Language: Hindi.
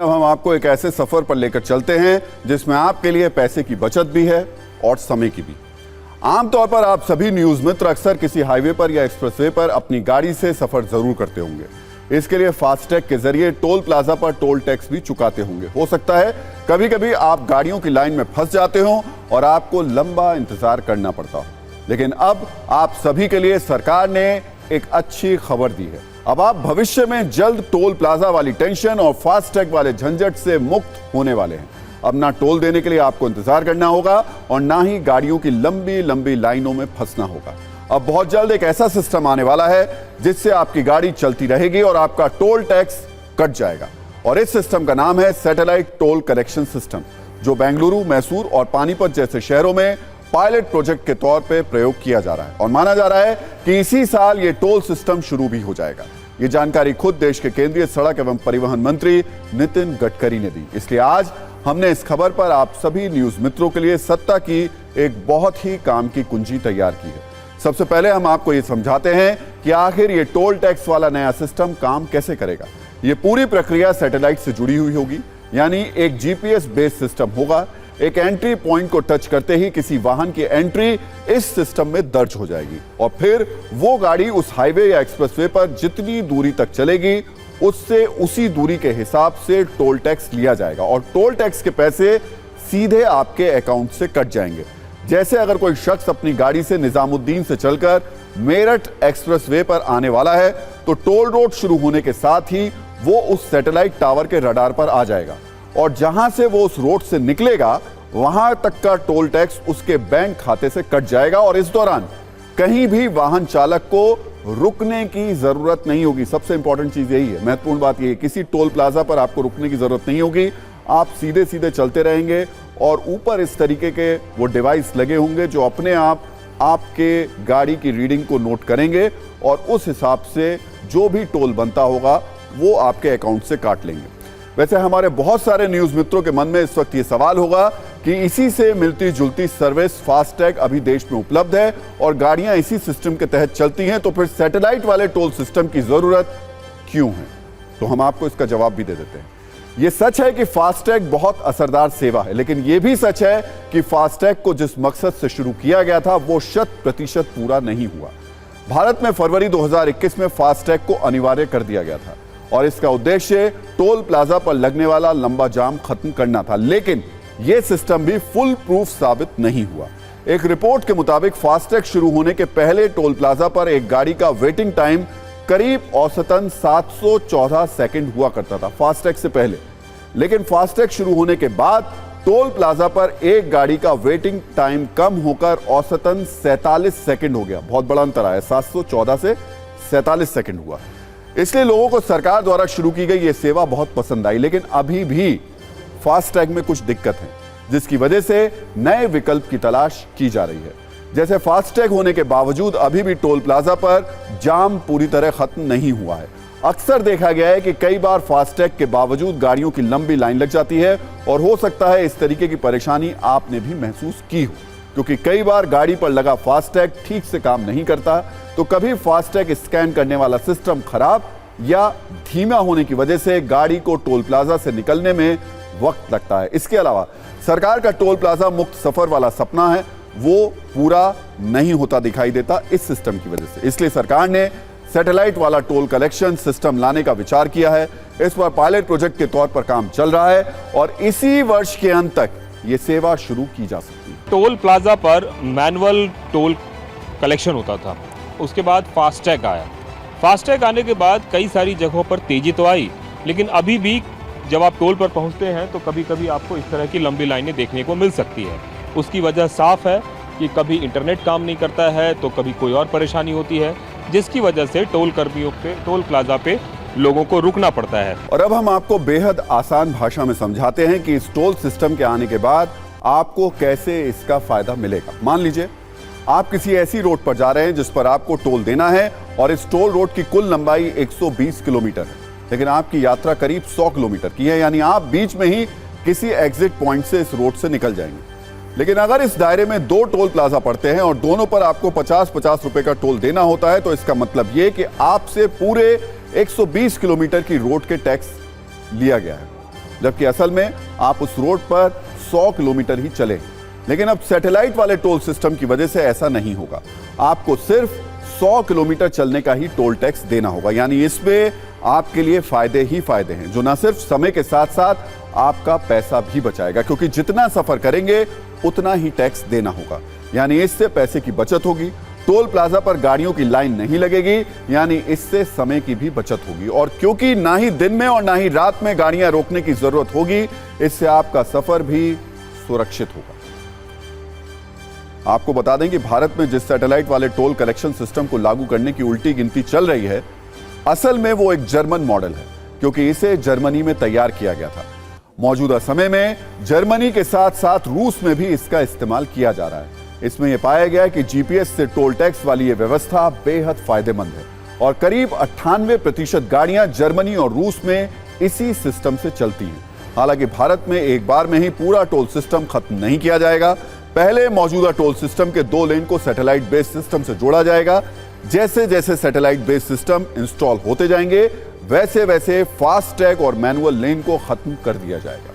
अब हम आपको एक ऐसे सफर पर लेकर चलते हैं जिसमें आपके लिए पैसे की बचत भी है और समय की भी। आमतौर पर आप सभी न्यूज मित्र अक्सर किसी हाईवे पर या एक्सप्रेसवे पर अपनी गाड़ी से सफर जरूर करते होंगे। इसके लिए फास्टैग के जरिए टोल प्लाजा पर टोल टैक्स भी चुकाते होंगे। हो सकता है कभी कभी आप गाड़ियों की लाइन में फंस जाते हो और आपको लंबा इंतजार करना पड़ता हो, लेकिन अब आप सभी के लिए सरकार ने एक अच्छी खबर दी है। अब आप भविष्य में जल्द टोल प्लाजा वाली टेंशन और फास्टैग वाले झंझट से मुक्त होने वाले हैं। अब ना टोल देने के लिए आपको इंतजार करना होगा और ना ही गाड़ियों की लंबी लंबी लाइनों में फंसना होगा। अब बहुत जल्द एक ऐसा सिस्टम आने वाला है जिससे आपकी गाड़ी चलती रहेगी और आपका टोल टैक्स कट जाएगा। और इस सिस्टम का नाम है सैटेलाइट टोल कलेक्शन सिस्टम, जो बेंगलुरु, मैसूर और पानीपत जैसे शहरों में पायलट प्रोजेक्ट के तौर पे प्रयोग किया जा रहा है और माना जा रहा है कि इसी साल ये टोल सिस्टम शुरू भी हो जाएगा। ये जानकारी खुद देश के केंद्रीय सड़क एवं परिवहन मंत्री नितिन गडकरी ने दी। इसलिए आज हमने इस खबर पर आप सभी न्यूज मित्रों के लिए सत्ता की एक बहुत ही काम की कुंजी तैयार की है। सबसे पहले हम आपको ये समझाते हैं कि आखिर ये टोल टैक्स वाला नया सिस्टम काम कैसे करेगा। ये पूरी प्रक्रिया सैटेलाइट से जुड़ी हुई होगी, यानी एक जीपीएस बेस्ड सिस्टम होगा। एक एंट्री पॉइंट को टच करते ही किसी वाहन की एंट्री इस सिस्टम में दर्ज हो जाएगी और फिर वो गाड़ी उस हाईवे या एक्सप्रेसवे पर जितनी दूरी तक चलेगी उससे उसी दूरी के हिसाब से टोल टैक्स लिया जाएगा और टोल टैक्स के पैसे सीधे आपके अकाउंट से कट जाएंगे। जैसे अगर कोई शख्स अपनी गाड़ी से निजामुद्दीन से चलकर मेरठ एक्सप्रेसवे पर आने वाला है तो टोल रोड शुरू होने के साथ ही वो उस सैटेलाइट टावर के रडार पर आ जाएगा और जहां से वो उस रोड से निकलेगा वहां तक का टोल टैक्स उसके बैंक खाते से कट जाएगा और इस दौरान कहीं भी वाहन चालक को रुकने की जरूरत नहीं होगी। सबसे इंपॉर्टेंट चीज यही है, महत्वपूर्ण बात यह है, किसी टोल प्लाजा पर आपको रुकने की जरूरत नहीं होगी। आप सीधे सीधे चलते रहेंगे और ऊपर इस तरीके के वो डिवाइस लगे होंगे जो अपने आप आपके गाड़ी की रीडिंग को नोट करेंगे और उस हिसाब से जो भी टोल बनता होगा वो आपके अकाउंट से काट लेंगे। वैसे हमारे बहुत सारे न्यूज मित्रों के मन में इस वक्त ये सवाल होगा कि इसी से मिलती जुलती सर्विस फास्टैग अभी देश में उपलब्ध है और गाड़ियां इसी सिस्टम के तहत चलती हैं, तो फिर सैटेलाइट वाले टोल सिस्टम की जरूरत क्यों है? तो हम आपको इसका जवाब भी दे देते हैं। यह सच है कि फास्टैग बहुत असरदार सेवा है, लेकिन यह भी सच है कि फास्टैग को जिस मकसद से शुरू किया गया था वो 100% पूरा नहीं हुआ। भारत में फरवरी 2021 में फास्टैग को अनिवार्य कर दिया गया था और इसका उद्देश्य टोल प्लाजा पर लगने वाला लंबा जाम खत्म करना था, लेकिन यह सिस्टम भी फुल प्रूफ साबित नहीं हुआ। एक रिपोर्ट के मुताबिक फास्टैग शुरू होने के पहले टोल प्लाजा पर एक गाड़ी का वेटिंग टाइम करीब औसतन 714 सेकंड हुआ करता था फास्टैग से पहले, लेकिन फास्टैग शुरू होने के बाद टोल प्लाजा पर एक गाड़ी का वेटिंग टाइम कम होकर औसतन 47 सेकंड हो गया। बहुत बड़ा अंतर आया, 714 से 47 सेकंड हुआ। इसलिए लोगों को सरकार द्वारा शुरू की गई यह सेवा बहुत पसंद आई, लेकिन अभी भी फास्टैग में कुछ दिक्कत है जिसकी वजह से नए विकल्प की तलाश की जा रही है। जैसे फास्टैग होने के बावजूद अभी भी टोल प्लाजा पर जाम पूरी तरह खत्म नहीं हुआ है। अक्सर देखा गया है कि कई बार फास्टैग के बावजूद गाड़ियों की लंबी लाइन लग जाती है और हो सकता है इस तरीके की परेशानी आपने भी महसूस की हो, क्योंकि कई बार गाड़ी पर लगा फास्टैग ठीक से काम नहीं करता, तो कभी फास्टैग स्कैन करने वाला सिस्टम खराब या धीमा होने की वजह से गाड़ी को टोल प्लाजा से निकलने में वक्त लगता है। इसके अलावा सरकार का टोल प्लाजा मुक्त सफर वाला सपना है वो पूरा नहीं होता दिखाई देता इस सिस्टम की वजह से। इसलिए सरकार ने सैटेलाइट वाला टोल कलेक्शन सिस्टम लाने का विचार किया है। इस पर पायलट प्रोजेक्ट के तौर पर काम चल रहा है और इसी वर्ष के अंत तक ये सेवा शुरू की जा सकती है। टोल प्लाजा पर मैनुअल टोल कलेक्शन होता था, उसके बाद फास्टैग आया। फास्टैग आने के बाद कई सारी जगहों पर तेजी तो आई, लेकिन अभी भी जब आप टोल पर पहुंचते हैं तो कभी कभी आपको इस तरह की लंबी लाइनें देखने को मिल सकती है। उसकी वजह साफ है कि कभी इंटरनेट काम नहीं करता है तो कभी कोई और परेशानी होती है, जिसकी वजह से टोल कर्मियों पे टोल प्लाजा पे लोगों को रुकना पड़ता है। और अब हम आपको बेहद आसान भाषा में समझाते हैं कि इस टोल सिस्टम के आने के बाद आपको कैसे इसका फायदा मिलेगा। मान लीजिए आप किसी ऐसी रोड पर जा रहे हैं जिस पर आपको टोल देना है और इस टोल रोड की कुल लंबाई 120 किलोमीटर है, लेकिन आपकी यात्रा करीब 100 किलोमीटर की है, यानी आप बीच में ही किसी एग्जिट पॉइंट से इस रोड से निकल जाएंगे। लेकिन अगर इस दायरे में 2 टोल प्लाजा पड़ते हैं और दोनों पर आपको 50-50 रुपए का टोल देना होता है, तो इसका मतलब यह कि आपसे पूरे 120 किलोमीटर की रोड के टैक्स लिया गया है। जबकि असल में आप उस रोड पर 100 किलोमीटर ही चले। लेकिन अब सैटेलाइट वाले टोल सिस्टम की वजह से ऐसा नहीं होगा। आपको सिर्फ 100 किलोमीटर चलने का ही टोल टैक्स देना होगा। यानी इसमें आपके लिए फायदे ही फायदे हैं, जो न सिर्फ समय के साथ साथ आपका पैसा भी बचाएगा, क्योंकि जितना सफर करेंगे उतना ही टैक्स देना होगा। यानी इससे पैसे की बचत होगी, टोल प्लाजा पर गाड़ियों की लाइन नहीं लगेगी, यानी इससे समय की भी बचत होगी। और क्योंकि ना ही दिन में और ना ही रात में गाड़ियां रोकने की जरूरत होगी, इससे आपका सफर भी सुरक्षित होगा। आपको बता दें कि भारत में जिस सैटेलाइट वाले टोल कलेक्शन सिस्टम को लागू करने की उल्टी गिनती चल रही है, असल में वो एक जर्मन मॉडल है, क्योंकि इसे जर्मनी में तैयार किया गया था। मौजूदा समय में जर्मनी के साथ साथ रूस में भी इसका इस्तेमाल किया जा रहा है। इसमें यह पाया गया कि जीपीएस से टोल टैक्स वाली यह व्यवस्था बेहद फायदेमंद है और करीब 98% गाड़ियां जर्मनी और रूस में इसी सिस्टम से चलती हैं। हालांकि भारत में एक बार में ही पूरा टोल सिस्टम खत्म नहीं किया जाएगा। पहले मौजूदा टोल सिस्टम के 2 लेन को सैटेलाइट बेस्ड सिस्टम से जोड़ा जाएगा। जैसे जैसे सैटेलाइट बेस्ड सिस्टम इंस्टॉल होते जाएंगे, वैसे वैसे फास्ट टैग और मैनुअल लेन को खत्म कर दिया जाएगा।